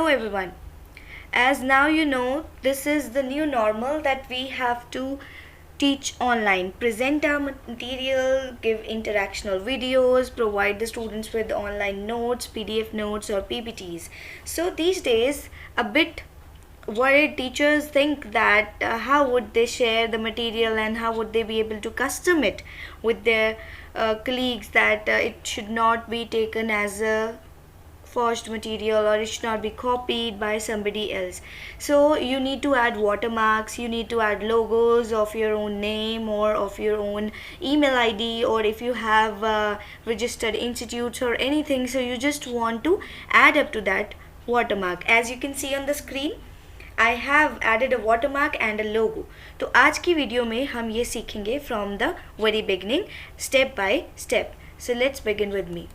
Hello everyone. As now you know, this is the new normal that we have to teach online, present our material, give interactional videos, provide the students with online notes, PDF notes or PPTs. So these days, a bit worried teachers think that how would they share the material and how would they be able to custom it with their colleagues, that it should not be taken as a forged material or it should not be copied by somebody else. So you need to add watermarks, you need to add logos of your own name or of your own email ID, or if you have registered institutes or anything, so you just want to add up to that watermark. As you can see on the screen, I have added a watermark and a logo. तो आज की video में हम ये सीखेंगे from the very beginning, step by step. So let's begin with me.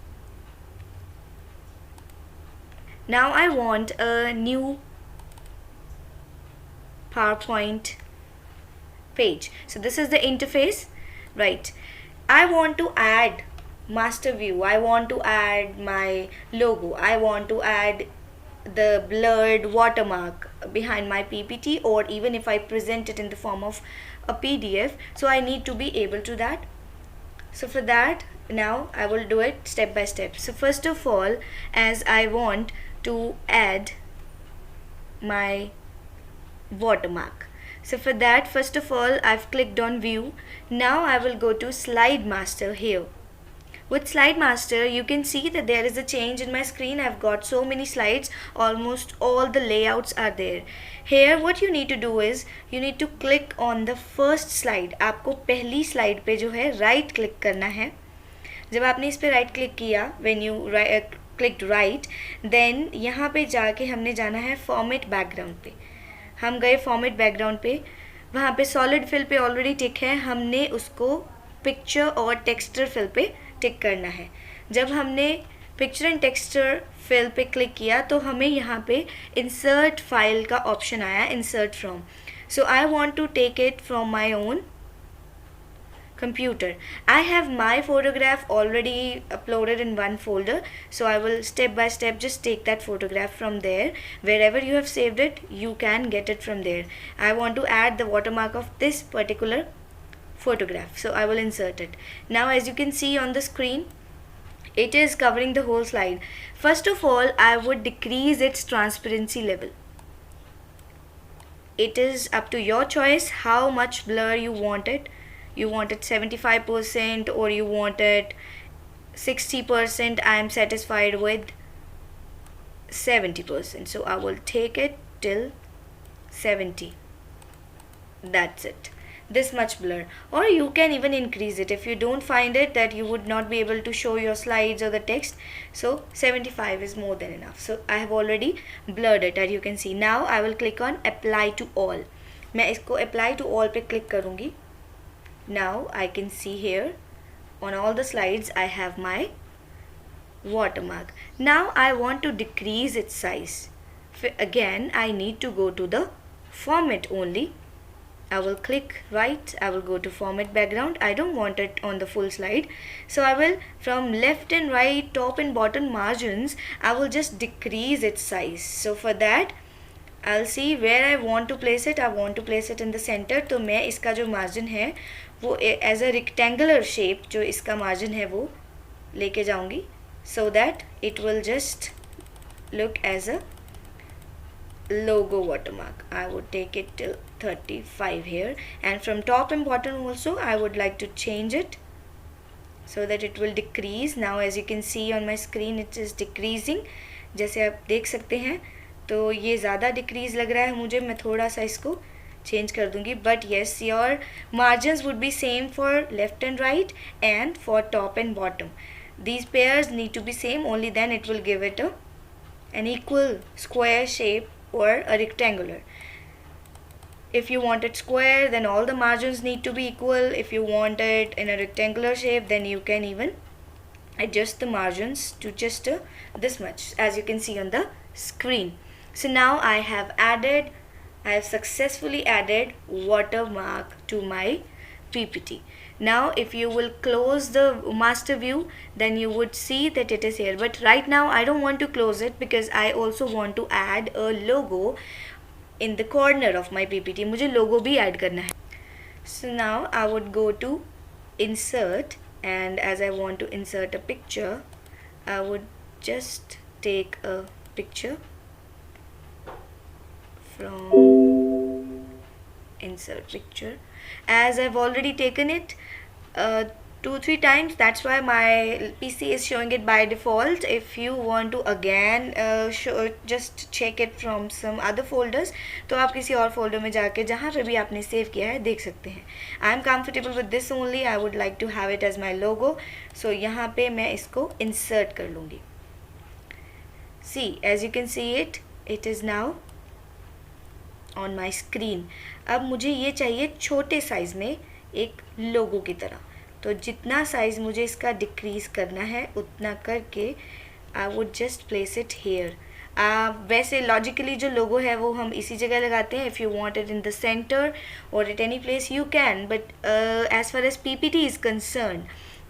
Now I want a new PowerPoint page. So this is the interface, right? I want to add master view. I want to add my logo. I want to add the blurred watermark behind my PPT, or even if I present it in the form of a PDF. So I need to be able to that. So for that, now I will do it step by step. So first of all, as I want to add my watermark, so for that, first of all, I've clicked on view. Now I will go to slide master here. With slide master, you can see that there is a change in my screen. I've got so many slides, almost all the layouts are there. Here what you need to do is you need to click on the first slide. आपको पहली slide पे जो है right click करना है. जब आपने इस पे right click किया, when you clicked right, then यहाँ पे जाके हमने जाना है format background पे. हम गए format background पे, वहाँ पे solid fill पे already टिक है, हमने उसको picture और texture fill पे टिक करना है. जब हमने पिक्चर एंड टेक्सचर फिल पे क्लिक किया तो हमें यहाँ पे इंसर्ट फाइल का ऑप्शन आया, insert from. So I want to take it from my own computer. I have my photograph already uploaded in one folder, so I will step by step just take that photograph from there. Wherever you have saved it, you can get it from there. I want to add the watermark of this particular photograph, so I will insert it. Now as you can see on the screen, it is covering the whole slide. First of all, I would decrease its transparency level. It is up to your choice how much blur you want it. You want it 75% or you want it 60%. I am satisfied with 70%, so I will take it till 70. That's it, this much blur. Or you can even increase it if you don't find it that you would not be able to show your slides or the text. So 75 is more than enough. So I have already blurred it, as you can see. Now I will click on apply to all. मैं इसको apply to all पे click करूँगी. Now I can see here on all the slides I have my watermark. Now I want to decrease its size. Again I need to go to the format only. I will click right, I will go to format background. I don't want it on the full slide, so I will, from left and right, top and bottom margins, I will just decrease its size. So for that I'll see where I want to place it. I want to place it in the center, तो मैं इसका जो margin है वो as a rectangular shape, जो इसका margin है वो लेके जाऊंगी, so that it will just look as a logo watermark. I would take it till 35 here, and from top and bottom also I would like to change it so that it will decrease. Now as you can see on my screen, it is decreasing. जैसे आप देख सकते हैं तो ये ज़्यादा decrease लग रहा है मुझे. मैं थोड़ा सा इसको चेंज कर दूंगी. But yes, your margins would be same for left and right and for top and bottom. These pairs need to be same, only then it will give it an equal square shape or a rectangular. If you want it square, then all the margins need to be equal. If you want it in a rectangular shape, then you can even adjust the margins to just this much, as you can see on the screen. So now I have successfully added watermark to my PPT. Now if you will close the master view, then you would see that it is here, but right now I don't want to close it because I also want to add a logo in the corner of my PPT. मुझे logo भी add करना है. So now I would go to insert, and as I want to insert a picture, I would just take a picture from insert picture. As I've already taken it 2-3 times, that's why my PC is showing it by default. If you want to again just check it from some other folders, तो आप किसी और folder में जाके जहाँ पे भी आपने save किया है देख सकते हैं. I am comfortable with this only. I would like to have it as my logo. So यहाँ पे मैं इसको insert कर लूँगी. See, as you can see it is now on my screen. अब मुझे ये चाहिए छोटे साइज में एक लोगो की तरह, तो जितना साइज मुझे इसका डिक्रीज करना है उतना करके I would just place it here. वैसे लॉजिकली जो लोगो है वो हम इसी जगह लगाते हैं. If you want it in the center और at any place you can, but as far as PPT is concern,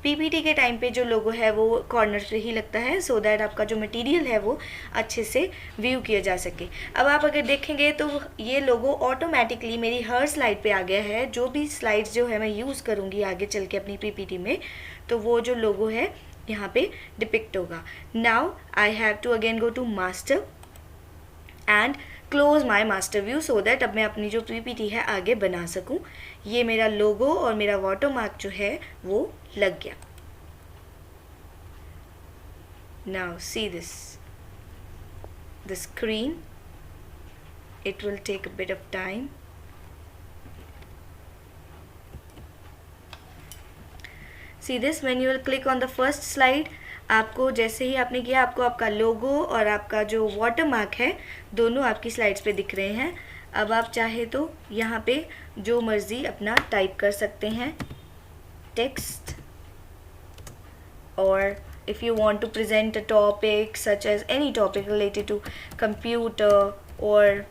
PPT के टाइम पे जो लोगो है वो कॉर्नर पे ही लगता है, सो दैट आपका जो मटेरियल है वो अच्छे से व्यू किया जा सके. अब आप अगर देखेंगे तो ये लोगो ऑटोमेटिकली मेरी हर स्लाइड पे आ गया है. जो भी स्लाइड्स जो है मैं यूज़ करूँगी आगे चल के अपनी PPT में, तो वो जो लोगो है यहाँ पे डिपिक्ट होगा. Now I have to again go to master and close my master view, so that अब मैं अपनी जो PPT है आगे बना सकूँ. ये मेरा लोगो और मेरा वाटरमार्क जो है वो लग गया. Now see this, the screen, it will take a bit of time. See this, when you will click on the first slide, आपको जैसे ही आपने किया आपको आपका लोगो और आपका जो वाटरमार्क है दोनों आपकी स्लाइड्स पे दिख रहे हैं. अब आप चाहे तो यहाँ पे जो मर्ज़ी अपना टाइप कर सकते हैं टेक्स्ट, और if you want to present a topic such as any topic related to computer, or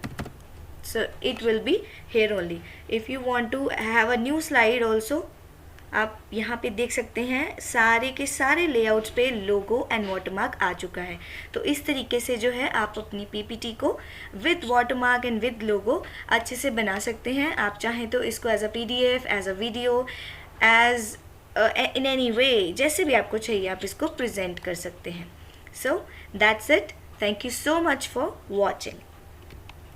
so it will be here only. If you want to have a new slide also, आप यहाँ पे देख सकते हैं सारे के सारे लेआउट्स पे लोगो एंड वाटरमार्क आ चुका है. तो इस तरीके से जो है आप अपनी PPT को with watermark and with logo अच्छे से बना सकते हैं. आप चाहें तो इसको as a PDF, as a video, as in any way, जैसे भी आपको चाहिए आप इसको प्रेजेंट कर सकते हैं. So that's it. Thank you so much for watching.